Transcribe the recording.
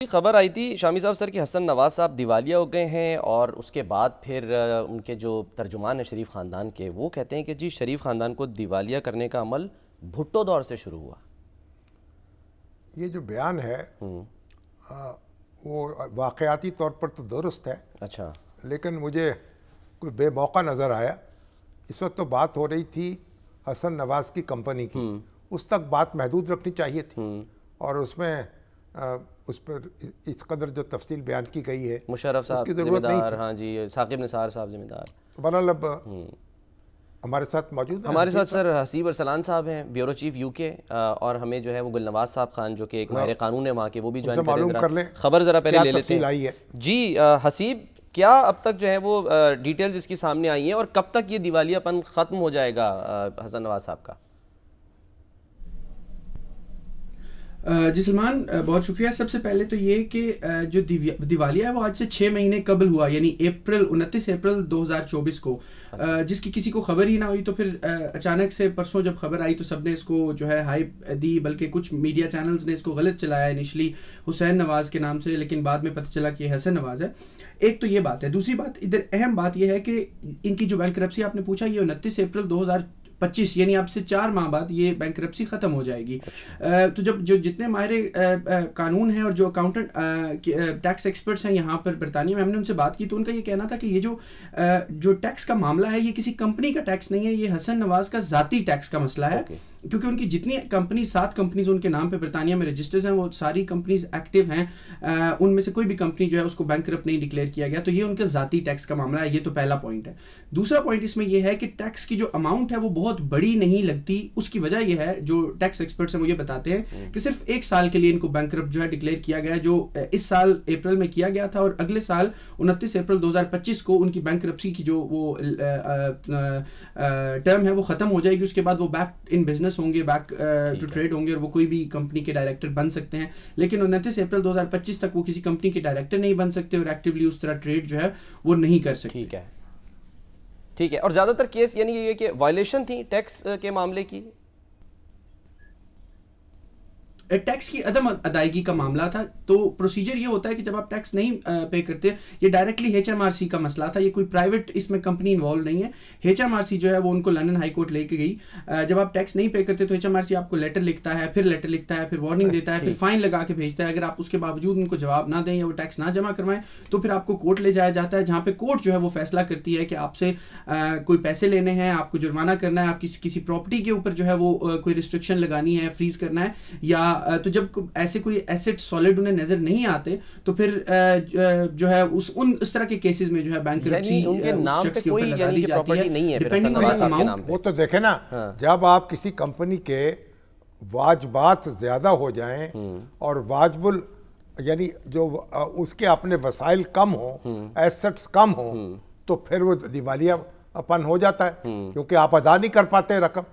खबर आई थी शामी साहब सर कि हसन नवाज साहब दिवालिया हो गए हैं और उसके बाद फिर उनके जो तर्जुमान है शरीफ ख़ानदान के, वो कहते हैं कि जी शरीफ ख़ानदान को दिवालिया करने का अमल भुट्टो दौर से शुरू हुआ। ये जो बयान है वो वाक़याती तौर पर तो दुरुस्त है, अच्छा, लेकिन मुझे कोई बेमौका नज़र आया। इस वक्त तो बात हो रही थी हसन नवाज की कंपनी की, उस तक बात महदूद रखनी चाहिए थी और उसमें उस पर इस कदर जो तफसील बयान की गई है मुशर्रफ साहब ज़िम्मेदार, हाँ जी, साकिब निसार साहब ज़िम्मेदार। बहरहाल अब हमारे साथ मौजूद है, हमारे साथ सर हसीब अरसलान साहब हैं, ब्यूरो चीफ यूके, और हमें जो है वो गुलनवाज साहब खान जो कि एक माहिर कानून है वहाँ के, वो भी ज्वाइन कर लें। खबर ज़रा पहले ले लेते आई है जी। हसीब, क्या अब तक जो है वो डिटेल्स इसकी सामने आई हैं और कब तक ये दिवालियापन ख़त्म हो जाएगा हसन नवाज साहब का? जी सलमान, बहुत शुक्रिया। सबसे पहले तो ये कि जो दिवालिया है वो आज से 6 महीने कबल हुआ, यानी 29 अप्रैल 2024 को, जिसकी किसी को खबर ही ना हुई। तो फिर अचानक से परसों जब खबर आई तो सबने इसको जो है हाइप दी, बल्कि कुछ मीडिया चैनल्स ने इसको गलत चलाया इनिशली हुसैन नवाज के नाम से, लेकिन बाद में पता चला कि हसन नवाज है। एक तो ये बात है। दूसरी बात, इधर अहम बात यह है कि इनकी जो बैंकरप्सी आपने पूछा, ये 29 अप्रैल 2025 यानी अब से 4 माह बाद ये बैंकरप्सी खत्म हो जाएगी। तो जब जो जितने माहिर कानून हैं और जो अकाउंटेंट टैक्स एक्सपर्ट्स हैं यहाँ पर बरतानिया में, हमने उनसे बात की तो उनका ये कहना था कि ये जो टैक्स का मामला है ये किसी कंपनी का टैक्स नहीं है, ये हसन नवाज का ज़ाती टैक्स का मसला है। क्योंकि उनकी जितनी कंपनी 7 कंपनीज उनके नाम पे बरतानिया में रजिस्टर्स हैं, वो सारी कंपनीज एक्टिव हैं, उनमें से कोई भी कंपनी जो है उसको बैंकरप्ट नहीं डिक्लेयर किया गया। तो ये उनका ज़ाती टैक्स का मामला है। ये तो पहला पॉइंट है। दूसरा पॉइंट इसमें यह है कि टैक्स की जो अमाउंट है वो बहुत बड़ी नहीं लगती। उसकी वजह यह है, जो टैक्स एक्सपर्ट्स हैं वो ये बताते हैं कि सिर्फ 1 साल के लिए इनको बैंकरप्ट जो है डिक्लेयर किया गया, जो इस साल अप्रैल में किया गया था, और अगले साल 29 अप्रैल 2025 को उनकी बैंकरप्सी की जो वो टर्म है वो ख़त्म हो जाएगी। उसके बाद वो बैक इन बिजनेस होंगे, बैक टू ट्रेड होंगे, और वो कोई भी कंपनी के डायरेक्टर बन सकते हैं। लेकिन 29 अप्रैल 2025 तक वो किसी कंपनी के डायरेक्टर नहीं बन सकते और एक्टिवली उस तरह ट्रेड जो है वो नहीं कर सकते। ठीक है। और ज़्यादातर केस यानी ये कि वायलेशन थी टैक्स के मामले की, टैक्स की अदम अदायगी का मामला था। तो प्रोसीजर ये होता है कि जब आप टैक्स नहीं पे करते, ये डायरेक्टली HMRC का मसला था, ये कोई प्राइवेट इसमें कंपनी इन्वॉल्व नहीं है। HMRC जो है वो उनको लंदन हाई कोर्ट लेके गई। जब आप टैक्स नहीं पे करते तो HMRC आपको लेटर लिखता है, फिर लेटर लिखता है, फिर वार्निंग देता है, फिर फाइन लगा के भेजता है। अगर आप उसके बावजूद उनको जवाब ना दें या वो टैक्स ना जमा करवाएं तो फिर आपको कोर्ट ले जाया जाता है, जहाँ पे कोर्ट जो है वो फैसला करती है कि आपसे कोई पैसे लेने हैं, आपको जुर्माना करना है, आपकी किसी प्रॉपर्टी के ऊपर जो है वो कोई रिस्ट्रिक्शन लगानी है, फ्रीज करना है, या तो जब ऐसे कोई एसेट सॉलिड उन्हें नजर नहीं आते तो फिर जो है उस तरह के केसेस में जो है बैंकरप्सी उनके नाम पे कोई यानी कि प्रॉपर्टी नहीं है, डिपेंडिंग ऑन अमाउंट। वो तो देखे ना, जब आप किसी कंपनी के वाजबात ज्यादा हो जाएं और वाजबुल यानी जो उसके अपने वसाइल कम हो, एसेट्स कम हो, तो फिर वो दिवालियापन हो जाता है, क्योंकि आप अदा नहीं कर पाते रकम।